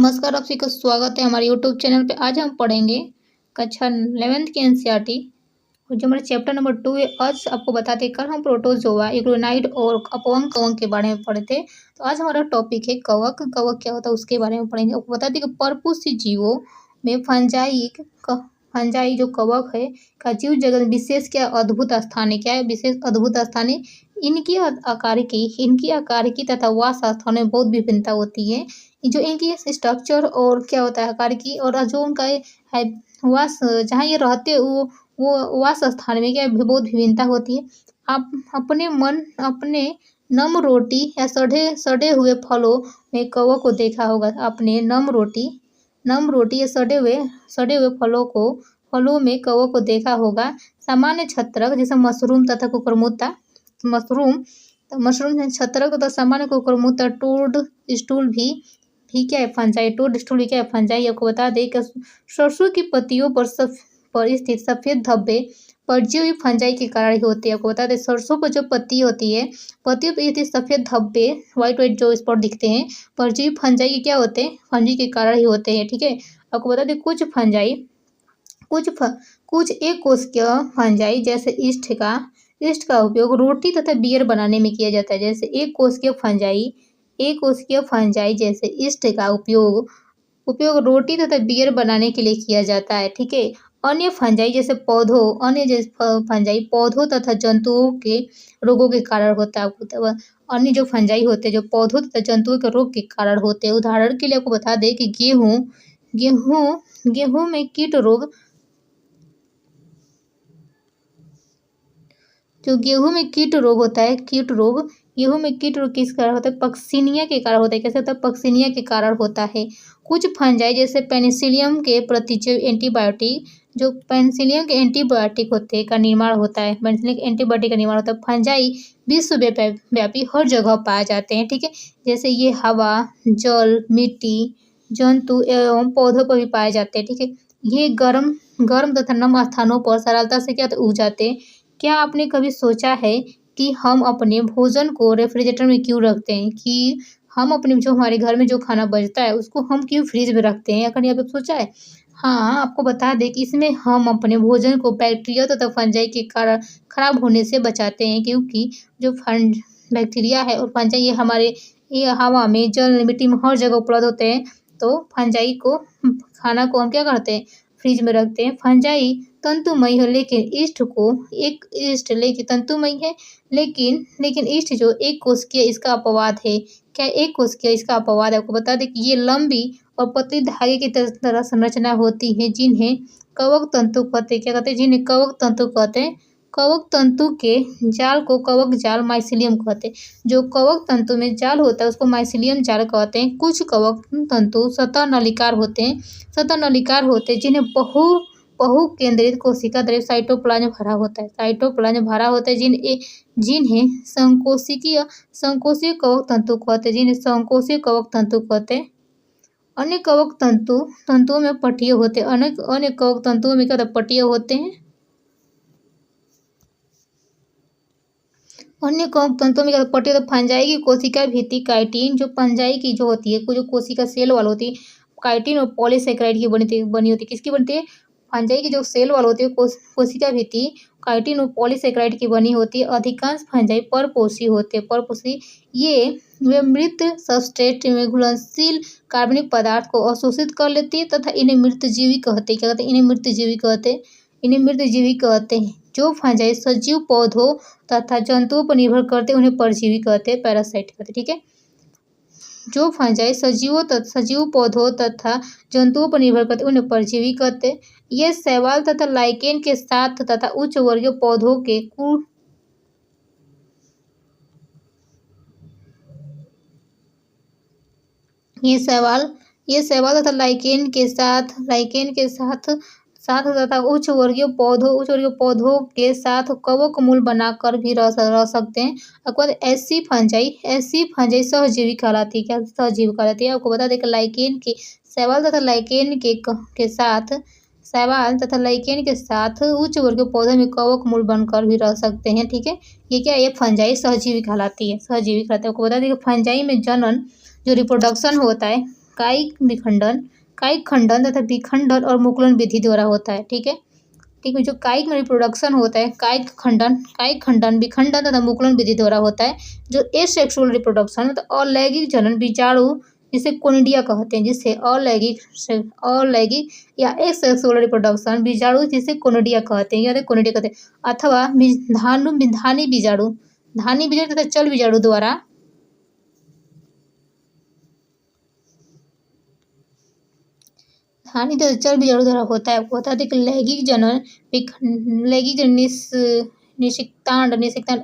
नमस्कार, आप सभी का स्वागत है हमारे यूट्यूब चैनल पे। आज हम पढ़ेंगे कक्षा 11th की एनसीईआरटी और जो हमारा चैप्टर नंबर 2 है। आज आपको बताते हैं, कल हम प्रोटोजोआ, यूग्लोनाइड और अपवंग कवक के बारे में पढ़े थे। तो आज हमारा टॉपिक है कवक। कवक क्या होता है उसके बारे में पढ़ेंगे। आपको बताते हैं कि परपोषी जीवों में फंजाई जो कवक है का जीव जगत विशेष क्या अद्भुत स्थान है। क्या है विशेष अद्भुत स्थान है? इनकी आकारिकी तथा वास स्थान में बहुत विभिन्नता होती है। जो इनकी स्ट्रक्चर और क्या होता है आकार की, और जो उनका है वास जहाँ ये रहते हैं वो वास स्थान में क्या बहुत विभिन्नता होती है। आप अपने नम रोटी या सड़े हुए फलों में कवक को देखा होगा। आपने नम रोटी या सड़े हुए फलों में कवक को देखा होगा। सामान्य छत्रक जैसे मशरूम तथा कुकुरमुत्ता मशरूम छत्रक तथा सामान्य कुकुरमुत्ता टोड स्टूल भी क्या है फंजाई। टोड स्टूल भी क्या है फंजाई। आपको बता दें कि सरसों की पत्तियों पर स्थित सफेद धब्बे परजीवी फंजाई के कारण ही होते हैं। आपको बता दें सरसों पर जो पत्ती होती है, पत्तियों पर स्थित सफेद धब्बे व्हाइट जो स्पॉट दिखते हैं परजीवी फंजाई के क्या होते हैं, फंजी के कारण ही होते हैं। ठीक है, आपको बता दें कुछ एक कोशिकीय फंजाई जैसे ईस्ट का उपयोग रोटी तथा बियर बनाने में किया जाता है। जैसे एक कोशिकीय फंजाई जैसे ईस्ट का उपयोग रोटी तथा बियर बनाने के लिए किया जाता है। ठीक है, अन्य फंजाई जैसे पौधों तथा जंतुओं के रोगों के कारण होता है। अन्य जो फंजाई होते हैं जो पौधों तथा जंतुओं के रोग के कारण होते हैं। उदाहरण के लिए आपको बता दें कि गेहूं में कीट रोग, जो गेहूं में कीट रोग होता है, गेहूं में कीट रोग किस कारण होता है? पक्सिनिया के कारण होता है। कैसे होता है? पक्सिनिया के कारण होता है। कुछ फंजाई जैसे पेनिसिलियम के प्रतिजैव एंटीबायोटिक, जो पेनिसिलियम के एंटीबायोटिक होते हैं का निर्माण होता है। पेनिसिलियम के एंटीबायोटिक का निर्माण होता है। फंजाई विश्वव्यापी हर जगह पाए जाते हैं। ठीक है, जैसे ये हवा, जल, मिट्टी, जंतु एवं पौधों पर भी पाए जाते हैं। ठीक है, ये गर्म तथा नम स्थानों पर सरलता से क्या उग जाते हैं। क्या आपने कभी सोचा है कि हम अपने भोजन को रेफ्रिजरेटर में क्यों रखते हैं? कि हम अपने जो हमारे घर में जो खाना बचता है उसको हम क्यों फ्रिज में रखते हैं? कभी आपने सोचा है? हाँ, आपको बता दें कि इसमें हम अपने भोजन को बैक्टीरिया तथा फंजाई के कारण खराब होने से बचाते हैं। क्योंकि जो बैक्टीरिया है और फंजाई ये हवा में, जल, मिट्टी में हर जगह उपलब्ध होते हैं। तो खाना को हम क्या करते हैं? फ्रिज में रखते हैं। फंजाई तंतुमयी है लेकिन तंतुमयी है लेकिन ईस्ट जो एक कोशिकीय इसका अपवाद है। क्या एक कोशिकीय इसका अपवाद है? आपको बता दें कि ये लंबी और पतली धागे की तरह संरचना होती है जिन्हें कवक तंतु कहते हैं। क्या कहते हैं? जिन्हें कवक तंतु कहते हैं। कवक तंतु के जाल को कवक जाल माइसिलियम कहते हैं। जो कवक तंतु में जाल होता है उसको माइसिलियम जाल कहते हैं। कुछ कवक तंतु सतह नलिकार होते हैं जिन्हें बहु केंद्रित कोशिका द्रव्य साइटोप्लाज्म भरा होता है। जिन्हें संकोचीय कवक तंतु कहते हैं। अन्य कवक तंतुओं में पट्टियाँ होते हैं। अन्य कवक तंतुओं में क्या पट्टियाँ होते हैं। अन्य कवक तंतुओं में पट्टियाँ फंजाई की कोशिका भित्ति काइटिन, जो फंजाई की जो होती है जो कोशिका सेल वाल होती है, काइटिन और पॉलीसेकेराइड की बनी होती है। किसकी बनती है? फंजाई की जो सेल वाल होती है कोशिका भित्ति काइटिन और पॉलीसेकेराइड की बनी होती है। अधिकांश फंजाई परपोषी होते हैं। वे मृत सबस्ट्रेट में घुलनशील कार्बनिक पदार्थ को अवशोषित कर लेती है तथा इन्हें मृतजीवी कहते हैं। क्या कहते हैं? इन्हें मृतजीवी कहते हैं। जो फंजाई सजीव पौधों तथा जंतुओं पर निर्भर करते हैं उन्हें परजीवी कहते हैं, पैरासाइट कहते हैं। ठीक है, जो फंजाई सजीव पौधों तथा जंतुओं पर निर्भर करते हैं उन्हें परजीवी कहते हैं। ये शैवाल तथा लाइकेन के साथ तथा उच्च वर्गीय पौधों के ये शैवाल तथा लाइकेन के साथ तथा उच्च वर्गीय पौधों के साथ कवक मूल बनाकर भी रह सकते हैं। आपको ऐसी फंजाई सहजीवी कहलाती है। क्या सहजीवी कहलाती है? आपको बता दें कि शैवाल तथा लाइकेन के साथ उच्च वर्गीय पौधों में कवक मूल बनकर भी रह सकते हैं। ठीक है, ये क्या है? फंजाई सहजीवी कहलाती है। आपको बता दें कि फंजाई में जनन जो रिप्रोडक्शन होता है, कायिक खंडन तथा विखंडन और मुकुलन विधि द्वारा होता है। ठीक है, ठीक है। जो कायिक में रिप्रोडक्शन होता है, कायिक खंडन, विखंडन तथा मुकुलन विधि द्वारा होता है। जो एसेक्सुअल रिप्रोडक्शन मतलब अलैंगिक जनन बीजाणु जिसे कोनिडिया कहते हैं, जिसे अलैंगिक या एसेक्सुअल रिप्रोडक्शन बीजाणु जिसे कोनिडिया कहते हैं, या कोनिडिया कहते हैं, अथवा धानी बीजाणु तथा चल बीजाणु द्वारा हानि तो चल बीजाणु द्वारा होता है। आपको बता दें कि लैंगिक जनन निषिक्तांड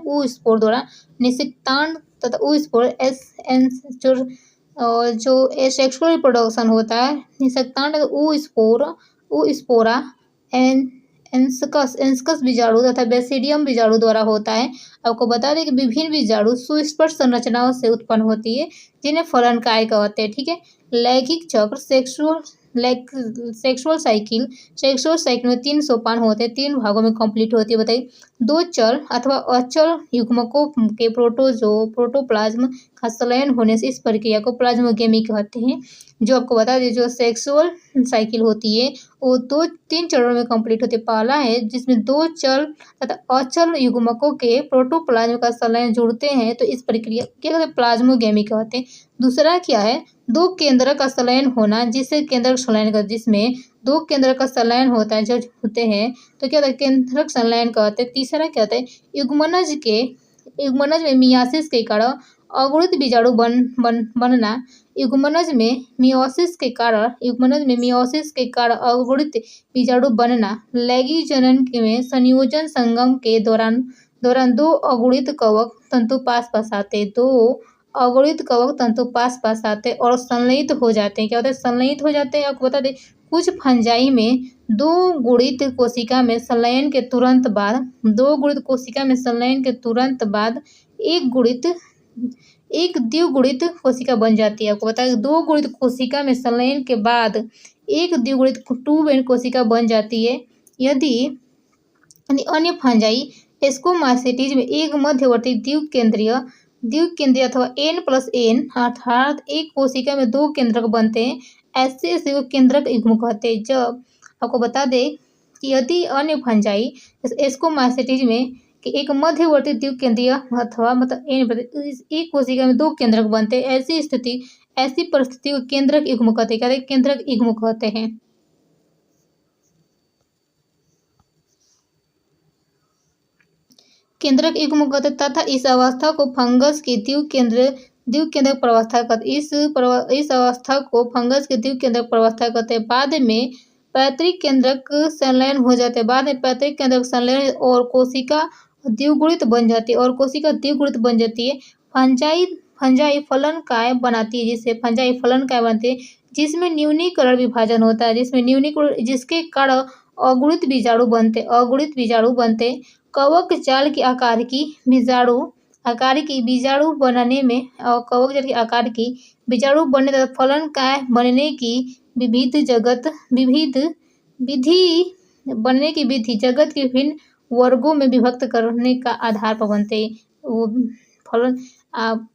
ऊ स्पोर द्वारा निषिक्तांड तथा ऊ स्पोर जो एसेक्सुअल रिप्रोडक्शन होता है, निषिक्तांड ऊ स्पोरा एंस्कस बीजाणु तथा बेसिडियम बीजाणु द्वारा होता है। आपको बता दें कि विभिन्न बीजाणु सुस्पष्ट संरचनाओं से उत्पन्न होती है, जिन्हें फलनकाय कहते हैं। ठीक है, लैंगिक चक्र सेक्सुअल साइकिल में 3 सोपान होते हैं, 3 भागों में कंप्लीट होती है। बताइए, 2 चल अथवा अचल युग्मकों के प्रोटोप्लाज्म का संलयन होने से इस प्रक्रिया को प्लाज्मोगेमी कहते हैं। जो आपको बता दें, जो सेक्सुअल साइकिल होती है वो 3 चरणों में कंप्लीट होती है। पहला है जिसमें 2 चल तथा अचल युग्मकों के प्रोटोप्लाज्म का संलयन जुड़ते हैं, तो इस प्रक्रिया क्या कहते हैं, प्लाज्मोगेमी कहते हैं। दूसरा क्या है, 2 केंद्रक का संलयन होना, जिससे केंद्रक संलयन का जिसमें 2 केंद्रक का संलयन होता है, जो होते हैं तो क्या होता है, केंद्रक संलयन कहते हैं। तीसरा क्या होता है, युग्मनज में मियासिस के कारण अगुणित बीजाणु बनना। युग्मनज में मियोसिस के कारण अगुणित बीजाणु बनना। लैंगिक जनन में संयोजन संगम के दौरान 2 अगुणित कवक तंतु पास आते और संलयित हो जाते हैं। क्या होता है, संलयित हो जाते हैं। आपको बता दें, कुछ फंजाई में 2 गुणित कोशिका में संलयन के तुरंत बाद एक द्विगुणित कोशिका बन जाती है। आपको बता दें, 2 गुणित कोशिका में संलयन के बाद एक द्विगुणित 2 बेन कोशिका बन जाती है। यदि अन्य फंजाई एस्कोमाइसीटीज में एक मध्यवर्ती द्विकेंद्रीय अथवा N+N अर्थात एक कोशिका में 2 केंद्रक बनते हैं, ऐसे को केंद्रक युग्म कहते हैं। जब आपको बता दें कि यदि अन्य फंजाई एस्कोमाइसीटीज में कि एक मध्यवर्ती द्विकेंद्रीय अथवा एक कोशिका में 2 केंद्रक बनते हैं, ऐसी परिस्थिति को केंद्रक युग्म कहते हैं। केंद्रक युग्म कहते तथा इस अवस्था को फंगस की द्विकेंद्रक प्रवस्था कहते। इस अवस्था को फंगस की द्विकेंद्रक प्रवस्था कहते हैं। बाद में पैतृक केंद्रक संलयन हो जाते हैं। बाद में पैतृक केंद्रक संलयन और कोशिका द्विगुणित बन जाती है। फंजाई फलनकाय बनाती है, जिसमें न्यूनीकरण विभाजन होता है, जिसके कारण अगुणित बीजाणु बनते। कवक जाल के आकार की बीजाणु बनने तथा फलनकाय बनने की विधि जगत के विभिन्न वर्गों में विभक्त करने का आधार पर बनते हैं।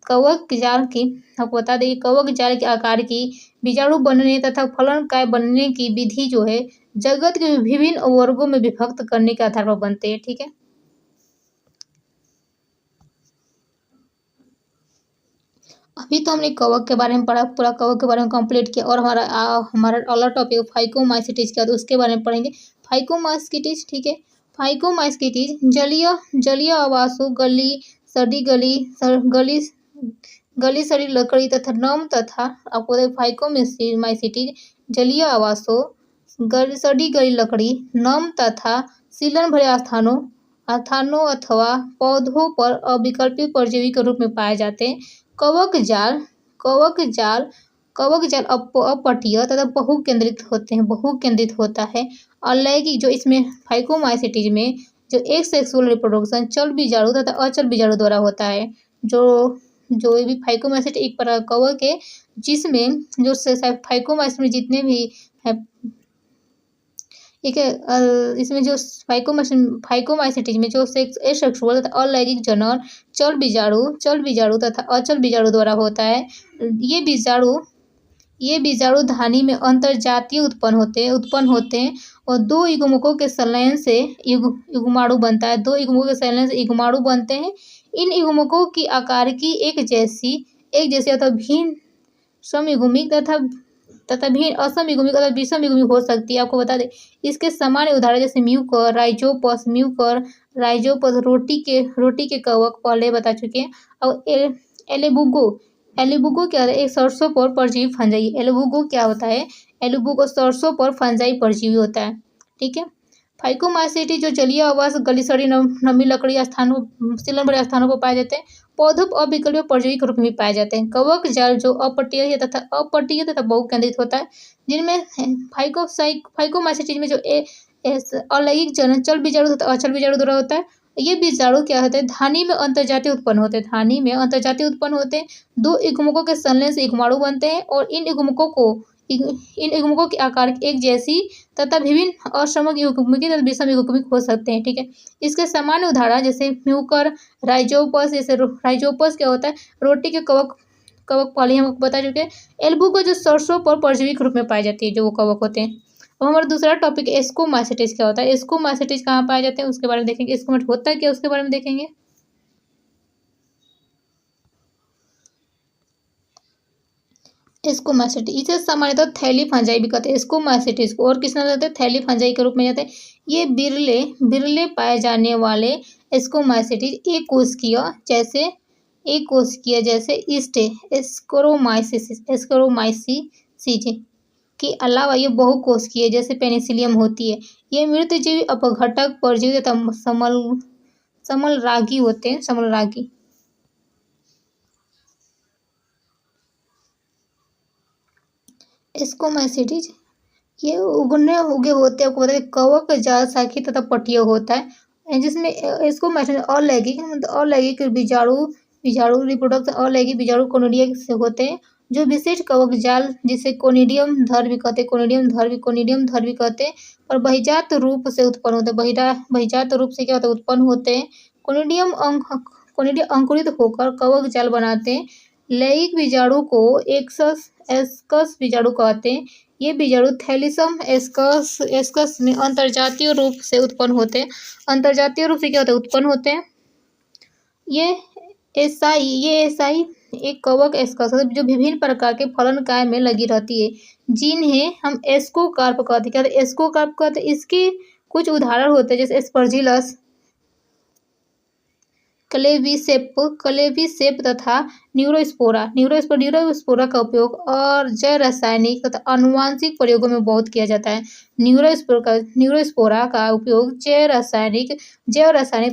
कवक जाल की आपको बता दें, कवक जाल के आकार की बीजाणु बनने तथा फलनकाय बनने की विधि जो है जगत के विभिन्न वर्गों में विभक्त करने के आधार पर बनते हैं। ठीक है, अभी तो हमने कवक के बारे में पढ़ा, पूरा कवक के बारे में कंप्लीट किया, और हमारा अगला टॉपिक फाइकोमाइसीटीज का, तो उसके बारे में पढ़ेंगे। फाइकोमाइसीटीज, ठीक है, फाइकोमाइसीटीज जलीय आवासों, गली सड़ी लकड़ी तथा नम तथा आपको फाइकोमाइसीटीज जलीय आवासों, सड़ी गली लकड़ी, नम तथा सीलन भरे स्थानों अथवा पौधों पर अविकल्पित परजीवी के रूप में पाए जाते हैं। कवक जाल अपपटीय तथा बहुकेंद्रित होता है। अलैंगिक जो इसमें फाइकोमाइसीटीज में जो एक सेक्सुअल रिप्रोडक्शन चल बीजाणु तथा अचल बीजाणु द्वारा होता है। जो भी फाइकोमाइसीट एक प्रकार कवक है, जिसमें जो फाइकोमाइसीट में जितने भी है इसमें जो फाइकोमाइसीटीज में जो एसेक्सुअल तथा अलैंगिक जनन चल बीजाणु तथा अचल बीजाणु द्वारा होता है। ये बीजाणु ये बीजाणु धानी में अंतर्जातीय उत्पन्न होते हैं और दो युग्मकों के संलयन से युग्माणु बनता है। दो युग्मकों के संलयन से युग्माणु बनते हैं। इन युग्मकों की आकार की एक जैसी अथवा भिन्न समयुग्मिक तथा भिन्न असमयुग्मिक अथवा विषमयुग्मिक हो सकती है। आपको बता दें इसके सामान्य उदाहरण जैसे म्यूकर, राइजोपस, रोटी के कवक पहले बता चुके हैं। और एलिबुगो क्या होता है? एक सरसों पर परजीवी फंजाई। एलिबुगो क्या होता है? एलिबुगो सरसों पर फंजाई परजीवी होता है। ठीक है। फाइकोमाइसीटी जो जलीय आवास गलीसड़ी नमी लकड़ी स्थानों सीलन बड़े स्थानों पर पाए जाते हैं। पौधों पर अविकल्पीय परजीवी के रूप में पाए जाते हैं। कवक जाल जो अपटीय तथा बहुकेंद्रित होता है, जिनमें फाइकोमाइसीटी में जो अलैंगिक जनन चल बीजाणु तथा अचल बीजाणु द्वारा होता है। ये बीजाणु क्या होते हैं? धानी में अंतर्जातीय उत्पन्न होते हैं। धानी में अंतर्जातीय उत्पन्न होते हैं। दो युग्मकों के संलयन से युग्माणु बनते हैं और इन युग्मकों की आकार एक जैसी तथा विभिन्न असमक युग्मिक तथा विषम युग्मिक हो सकते हैं। ठीक है। इसके सामान्य उदाहरण जैसे म्यूकर, राइजोपस। जैसे राइजोपस क्या होता है? रोटी के कवक पहले हम बता चुके हैं। एल्बुगो जो सरसों पर परजीवी के रूप में पाई जाती है, जो वो कवक होते हैं। अब हमारा दूसरा टॉपिक एस्कोमाइसीटीज क्या होता है? एस्कोमाइसीटीज कहाँ पाए जाते हैं उसके बारे में देखेंगे। एस्कोमाइसीटीज होता है क्या उसके बारे में देखेंगे। एस्कोमाइसीटी इसे सामान्यतः थैली फंजाई भी कहते हैं। एस्कोमाइसीटीज को और किस नाम से कहते हैं? थैली फंजाई के रूप में जाते हैं। ये बिरले पाए जाने वाले एस्कोमाइसीटीज एक कोशिकीय जैसे एस्कोरोमाइसिस के अलावा ये बहुकोशिकीय जैसे पेनिसिलियम होती है। ये मृतजीवी अपघटक परजीवी तथा समलरागी होते हैं। समलरागी एस्कोमाइसीटीज ये उगे होते हैं। आपको पता है कवक जाल शाखी तथा पटिया होता है, जिसमें एस्कोमाइसीटीज अलैंगिक बीजाणु रिप्रोडक्शन अलैंगिक बीजाणु कोनिडिया से होते हैं, जो विशिष्ट कवक जाल जिसे कोनिडियम धर भी कहते हैं और बहिजात रूप से उत्पन्न होते हैं। बहिजात रूप से क्या होता है? उत्पन्न होते हैं। कोनिडियम अंकुरित होकर कवक जाल बनाते हैं। लैंगिक बीजाणु को एस्कस बीजाणु कहते हैं। ये बीजाणु थैलीसम एस्कस में अंतर्जातीय रूप से उत्पन्न होते हैं। अंतर्जातीय रूप से क्या होता है? उत्पन्न होते हैं। ये एसाई एक कवक एस्कस जो विभिन्न प्रकार के फलन काय में लगी रहती है, जिन्हें हम एस्कोकार्प कहते हैं। क्या एस्कोकार्प कहते हैं? इसके कुछ उदाहरण होते हैं जैसे एस्परजिलस, क्लेविसेप तथा न्यूरोस्पोरा का उपयोग और जैव रासायनिक तथा आनुवंशिक प्रयोगों में बहुत किया जाता है। न्यूरोस्पोरा का उपयोग जैव रासायनिक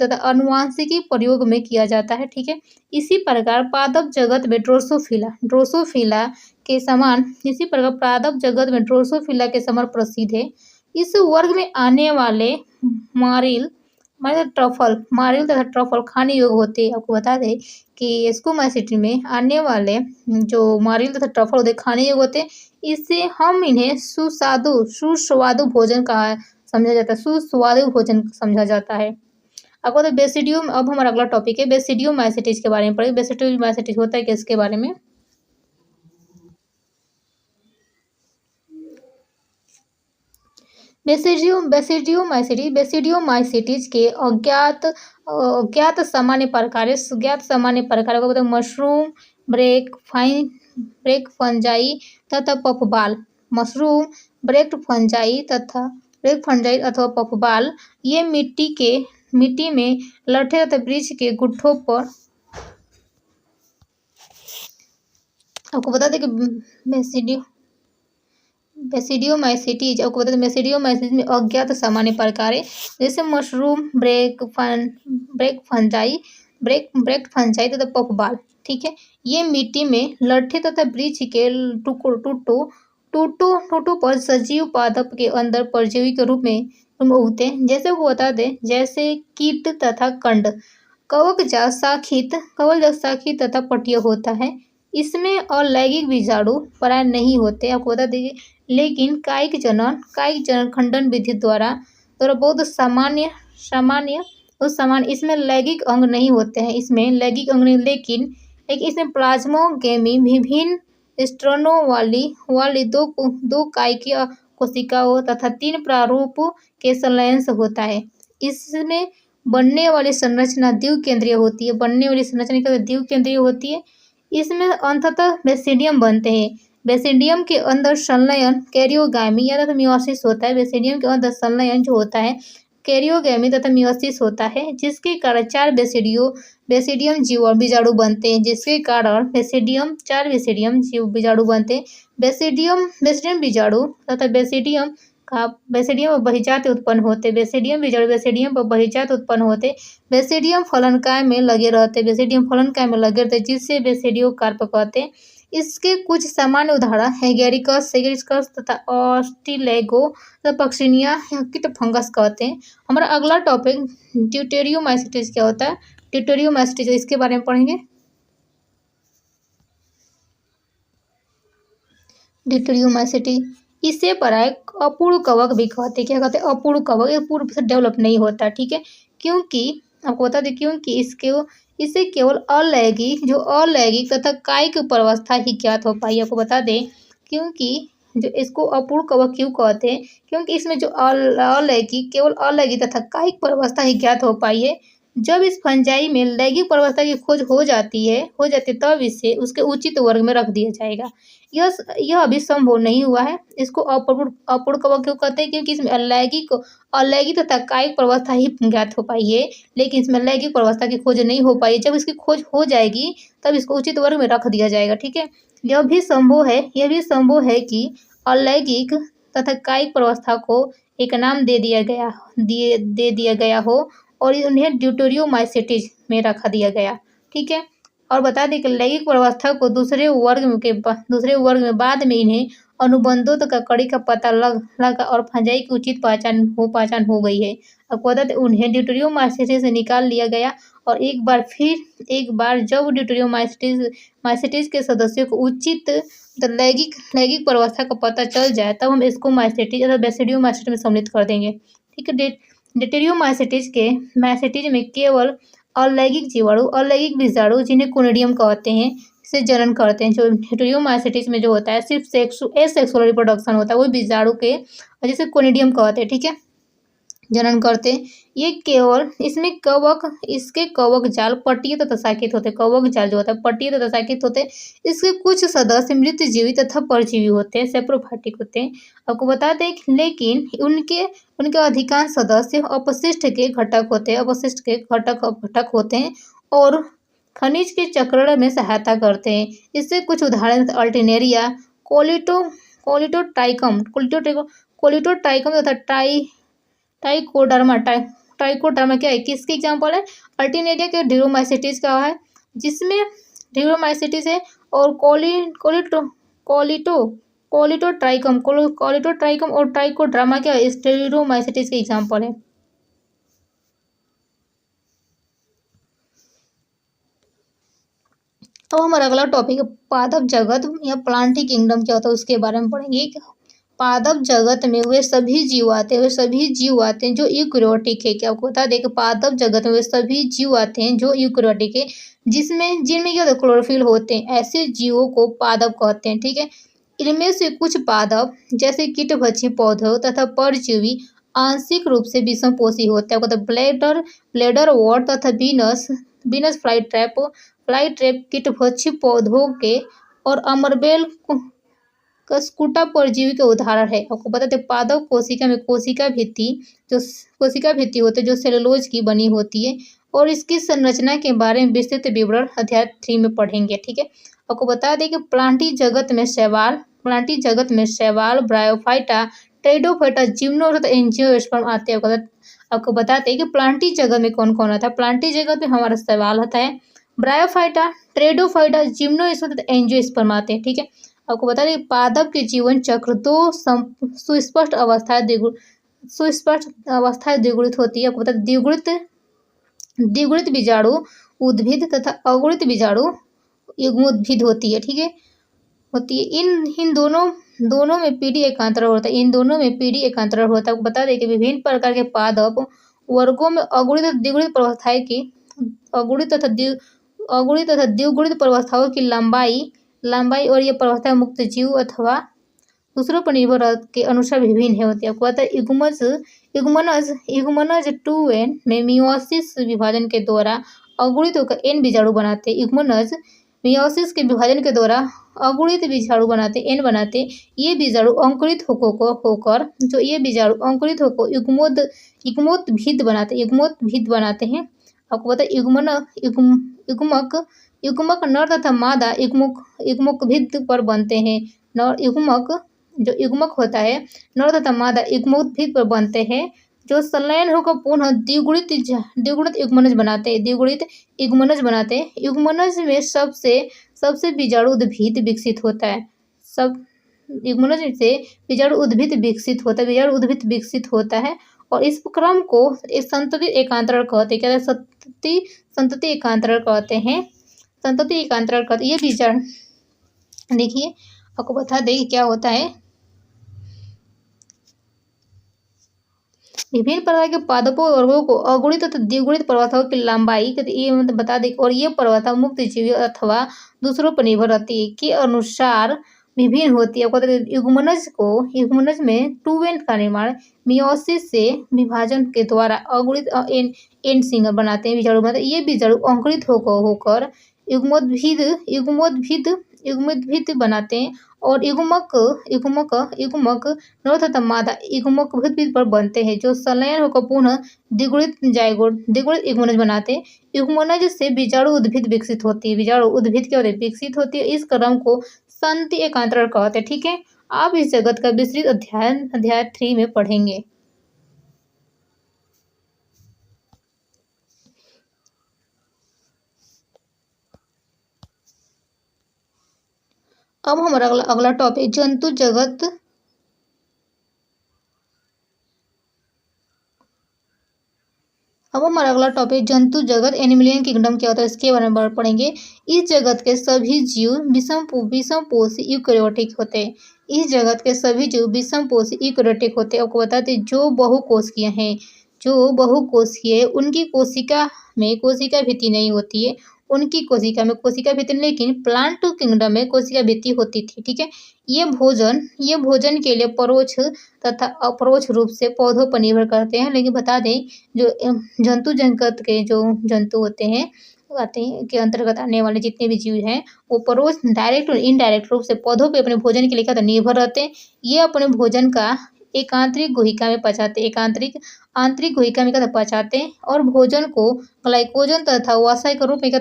तथा आनुवंशिकी प्रयोग में किया जाता है। ठीक है। इसी प्रकार पादप जगत में ड्रोसोफिला के समान प्रसिद्ध है। इस वर्ग में आने वाले मारिल तथा ट्रफल खाने योग्य होते हैं। आपको बता दें कि एस्कोमाइसीटी में आने वाले जो मारिल तथा ट्रफल होते खाने योग्य होते हैं, इससे हम इन्हें सुस्वादु भोजन समझा जाता है। आपको तो बेसिडियम। अब हमारा अगला टॉपिक है बेसिडियोमाइसीटीज के बारे में पढ़ेंगे। बेसिडियोमाइसीटीज होता है किसके बारे में? बेसिडियोमाइसीटीज के अज्ञात सामान्य प्रकार को बताओ। मशरूम, ब्रेक फंजाई तथा पफबाल। मशरूम, ब्रेक फंजाई अथवा पफबाल ये मिट्टी में लठे तथा वृक्ष के गुठों पर। आपको बता दें कि बेसिडियोमाइसीटीज में अज्ञात सामान्य प्रकार है जैसे मशरूम, ब्रेक फंजाई तथा पफबाल। ठीक है। ये मिट्टी में लठे तथा वृक्ष के टूटों पर सजीव पादप के अंदर परजीवी के रूप में उगते हैं। जैसे वो बता दें जैसे कीट तथा कंड। कवक जाल शाखित तथा पटिया होता है। इसमें अलैंगिक बीजाणु प्राय नहीं होते। आपको बता दीजिए, लेकिन कायिक जनन खंडन विधि द्वारा बहुत सामान्य इसमें लैंगिक अंग नहीं होते हैं। लेकिन इसमें प्लाज्मोगेमी विभिन्न स्ट्रनो वाली दो काय की कोशिकाओं तथा 3 प्रारूप के संलयन से होता है। इसमें बनने वाली संरचना द्विकेंद्रीय होती है। बनने वाली संरचना क्या द्विकेंद्रीय होती है। इसमें अंततः बेसिडियम बनते हैं। बेसिडियम के अंदर संलयन कैरियोगामी या तथा मियोसिस होता है। बेसिडियम के अंदर संलयन जो होता है कैरियोगामी तथा मियोसिस होता है, जिसके कारण 4 बेसिडियम जीव और बीजाणु बनते हैं। जिसके कारण 4 बेसिडियम जीव बीजाणु बनते हैं। बेसिडियम बीजाणु तथा बेसिडियम बहिर्जात उत्पन्न होते। बेसिडियम बीजाणु बेसिडियम पर बहिर्जात उत्पन्न होते। बेसिडियम फलनकाय में लगे रहते, जिससे बेसिडियो कार्प कहते हैं। इसके कुछ सामान्य उदाहरण एगेरिकस तथा ऑस्ट्रिलेगो तथा पक्सिनिया या कीट फंगस कहते हैं। हमारा अगला टॉपिक ड्यूटेरियोमाइसीट्स क्या होता है। ड्यूटेरियोमाइसीट्स इसके बारे में पढ़ेंगे। ड्यूटेरियोमाइसीट्स इसे पराग अपूर्ण कवक भी कहते हैं। क्या कहते हैं? अपूर्ण कवक। ये पूर्ण से डेवलप नहीं होता, ठीक है। क्योंकि आपको बता दें क्योंकि इसे केवल अलैंगिक तथा कायिक प्रवस्था ही ज्ञात हो पाई। आपको बता दें क्योंकि जो इसको अपूर्ण कवक क्यों कहते हैं, क्योंकि इसमें जो केवल अलैंगिक तथा कायिक प्रवस्था ही ज्ञात हो पाई है। जब इस फंजाई में लैंगिक प्रवस्था की खोज हो जाती है तब इसे उसके उचित वर्ग में रख दिया जाएगा। यह अभी संभव नहीं हुआ है। इसको अपूर्ण कवक क्यों कहते हैं? क्योंकि इसमें अलैंगिक तथा कायिक प्रवस्था ही ज्ञात हो पाई है, लेकिन इसमें लैंगिक प्रवस्था की खोज नहीं हो पाई है। जब इसकी खोज हो जाएगी तब इसको उचित वर्ग में रख दिया जाएगा, ठीक है। यह भी संभव है कि अलैंगिक तथा कायिक प्रवस्था को एक नाम दे दिया गया हो और उन्हें ड्यूटेरियोमाइसीट्स में रखा दिया गया, ठीक है। और बता दें कि लैंगिक प्रवस्था को दूसरे वर्ग में बाद में इन्हें अनुबंधों का कड़ी का पता लगा और फंजाई की उचित पहचान हो गई है। आपको बता दें उन्हें ड्यूटेरियोमाइसीट्स से निकाल लिया गया और एक बार जब ड्यूटेरियोमाइसीट्स के सदस्यों को उचित लैंगिक प्रवस्था का पता चल जाए तब हम इसको माइसीट्स या बेसिडियोमाइसीट्स में सम्मिलित कर देंगे, ठीक है। ड्यूटेरियोमाइसीट्स में केवल अलैंगिक बीजाणु जिन्हें कोनिडियम कहते हैं से जनन करते हैं। जो ड्यूटेरियोमाइसीट्स में जो होता है सिर्फ एसेक्सुअल रिप्रोडक्शन होता है, वो बीजाणु के जिसे कोनिडियम कहते हैं, ठीक है, जनन करते हैं। ये केवल इसके कवक जाल पट्टीय तथा शाखित होते हैं। कवक जाल जो होता है पट्टीय तथा शाखित होते हैं। इसके कुछ सदस्य मृतजीवी तथा परजीवी होते हैं, सेप्रोफाइटिक होते हैं। आपको बता दें लेकिन उनके अधिकांश सदस्य अपशिष्ट के घटक होते हैं और खनिज के चक्रण में सहायता करते हैं। इससे कुछ उदाहरण अल्टरनेरिया, कोलिटोट्राइकम तथा ट्राइकोडर्मा क्या है, किसके एग्जाम्पल है? अल्टरनेरिया के ड्यूटेरियोमाइसीट्स का है, जिसमें ड्यूटेरियोमाइसीट्स है, और कोलिटोट्राइकम और ट्राइकोडर्मा क्या है, ड्यूटेरियोमाइसीट्स के एग्जाम्पल है। तो हमारा अगला टॉपिक है पादप जगत या प्लांटी किंगडम क्या होता है उसके बारे में पढ़ेंगे। पादप जगत में वे सभी जीव आते हैं जो यूकेरियोटिक है। क्या आपको बता दें कि पादप जगत में वे सभी जीव आते हैं जो यूकेरियोटिक है, जिनमें क्या होता है, क्लोरोफिल होते हैं। ऐसे जीवों को पादप कहते हैं, ठीक है। इनमें से कुछ पादप जैसे कीटभक्षी पौधों तथा परजीवी आंशिक रूप से विषमपोषी होते हैं। ब्लैडर वॉर्ट तथा बीनस फ्लाई ट्रैप कीटभक्षी पौधों के और अमरबेल स्कूटा परजीवी के उदाहरण है। आपको बता दें पादप कोशिका में कोशिका भित्ति होती है जो सेलुलोज की बनी होती है, और इसकी संरचना के बारे में विस्तृत विवरण अध्याय 3 में पढ़ेंगे, ठीक है। आपको बता दें कि प्लांटी जगत में शैवाल, ब्रायोफाइटा, टेरिडोफाइटा, जिम्नो तथा एंजियोस्पर्म आते हैं। आपको बताते हैं कि प्लांटी जगत में कौन कौन आता है। प्लांटी जगत में हमारा शैवाल आता है, ब्रायोफाइटा, टेरिडोफाइटा, जिम्नोस्पर्म तथा एंजियोस्पर्म आते हैं, ठीक है। आपको बता दें पादप के जीवन चक्र 2 सुस्पष्ट अवस्थाएं द्विगुणित होती है। आपको बता द्विगुणित बीजाणु उद्भिद तथा अगुणित बीजाणु युग्मोद्भिद होती है, ठीक है, इन दोनों में पीढ़ी एकांतर होता है। आपको बता दें कि विभिन्न प्रकार के पादप वर्गों में अगुणित तथा द्विगुणित प्रवस्थाओं की लंबाई लंबाई और ये परिवर्तन मुक्त जीव अथवा दूसरों पर निर्भर के अनुसार विभिन्न है होती है। आपको पता है इग्मनज 2n में मियोसिस विभाजन के द्वारा अगुणित होकर n बीजाणु बनाते हैं। इग्मनज मियोसिस के विभाजन के द्वारा अगुणित बीजाणु बनाते n बनाते। ये बीजाणु अंकुरित होकर जो ये बीजाणु अंकुरित होकर युग्मोद्भिद बनाते हैं। आपको पता है युग्मक नर तथा मादा युग्मोद्भिद पर बनते हैं। जो युग्मक होता है नर तथा मादा युग्मोद्भिद पर बनते हैं, जो संलयन होकर पुनः द्विगुणित युग्मनज बनाते हैं। युग्मनज में सबसे बीजाणु उद्भिद विकसित होता है। युग्मनज से बीजाणु उद्भिद विकसित होता है और इस क्रम को संतति एकांतरण कहते हैं। क्या संतति एकांतरण कहते हैं। ये बीजाणु देखिए, आपको बता दें क्या होता है। विभिन्न प्रकार के पादपों वर्गों को अगुणित तथा द्विगुणित प्रवर्तकों की लंबाई ये मतलब बता दें, और ये प्रवर्तक मुक्त जीवी अथवा दूसरों पर निर्भर रहती है के अनुसार विभिन्न होती है। युग्मनज में 2n का निर्माण मियोसिस से विभाजन के द्वारा अगुणित एन सिंगल बनाते हैं बीजाणु बनाते हैं। ये बीजाणु अंकुरित होकर युग्मोद्भिद बनाते हैं और युग्मक नर तथा मादा युग्मोद्भिद पर बनते हैं, जो संलयन होकर पुनः द्विगुणित युग्मनज बनाते हैं। युग्मनज से बीजाणु उद्भिद विकसित होती है। बीजाणु उद्भिद क्या होती है? विकसित होती है। इस क्रम को संतति एकांतरण कहते हैं। ठीक है, आप इस जगत का विस्तृत अध्याय 3 में पढ़ेंगे। अब हमारा अगला टॉपिक जंतु जगत एनिमलियन किंगडम क्या होता है, इसके बारे में पढ़ेंगे। इस जगत के सभी जीव विषमपोषी यूकेरियोटिक होते हैं। आपको बताते हैं जो बहुकोषीय उनकी कोशिका में कोशिका भित्ति नहीं होती है। उनकी कोशिका में कोशिका भित्ति, लेकिन प्लांट किंगडम में कोशिका भित्ति होती थी। ठीक है, ये भोजन के लिए परोक्ष तथा अपरोक्ष रूप से पौधों पर निर्भर करते हैं। लेकिन बता दें जो जंतु जगत के जो जंतु होते हैं के अंतर्गत आने वाले जितने भी जीव हैं, वो परोक्ष डायरेक्ट और इनडायरेक्ट रूप से पौधों पे अपने भोजन के लिए निर्भर रहते हैं। ये अपने भोजन का आंतरिक गुहिका में पचाते हैं और भोजन को ग्लाइकोजन तथा वसा के रूप में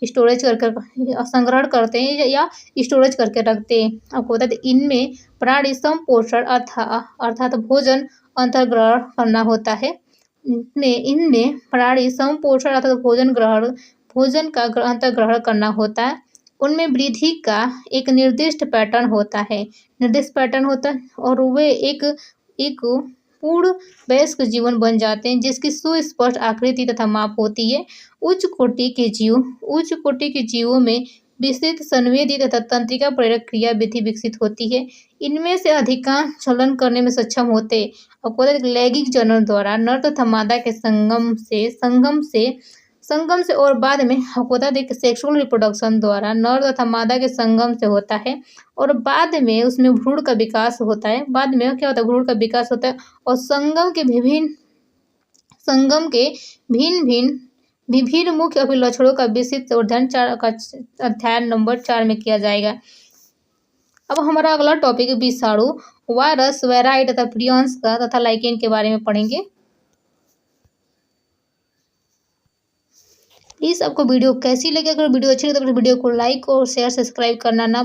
स्टोरेज संग्रहण करते हैं या स्टोरेज करके रखते हैं। आपको बता दें इनमें प्राणी संपोषण अर्थात भोजन अंतर्ग्रहण करना होता है। इनमें प्राणी संपोषण अर्थात भोजन का अंतर्ग्रहण करना होता है। उनमें वृद्धि का एक निर्दिष्ट पैटर्न होता है और वे एक पूर्ण वयस्क जीवन बन जाते हैं, जिसकी सुस्पष्ट आकृति तथा माप होती है। उच्च कोटि के जीवों में विस्तृत संवेदी तथा तंत्रिका प्रेरक क्रिया विधि विकसित होती है। इनमें से अधिकांश छलन करने में सक्षम होते हैं। आपको लैंगिक जनन द्वारा नर तथा मादा के संगम से और बाद में आपको बता दें कि सेक्सुअल रिप्रोडक्शन द्वारा नर तथा मादा के संगम से होता है और बाद में उसमें भ्रूण का विकास होता है। भ्रूण का विकास होता है और संगम के विभिन्न मुख्य अभिलक्षणों का विस्तृत अध्ययन अध्याय नंबर 4 में किया जाएगा। अब हमारा अगला टॉपिक विषाणु, वायरस, वेराइड तथा प्रियंस तथा लाइकेन के बारे में पढ़ेंगे। प्लीज़ आपको वीडियो कैसी लगी? अगर वीडियो अच्छी लगे तो वीडियो को लाइक और शेयर सब्सक्राइब करना ना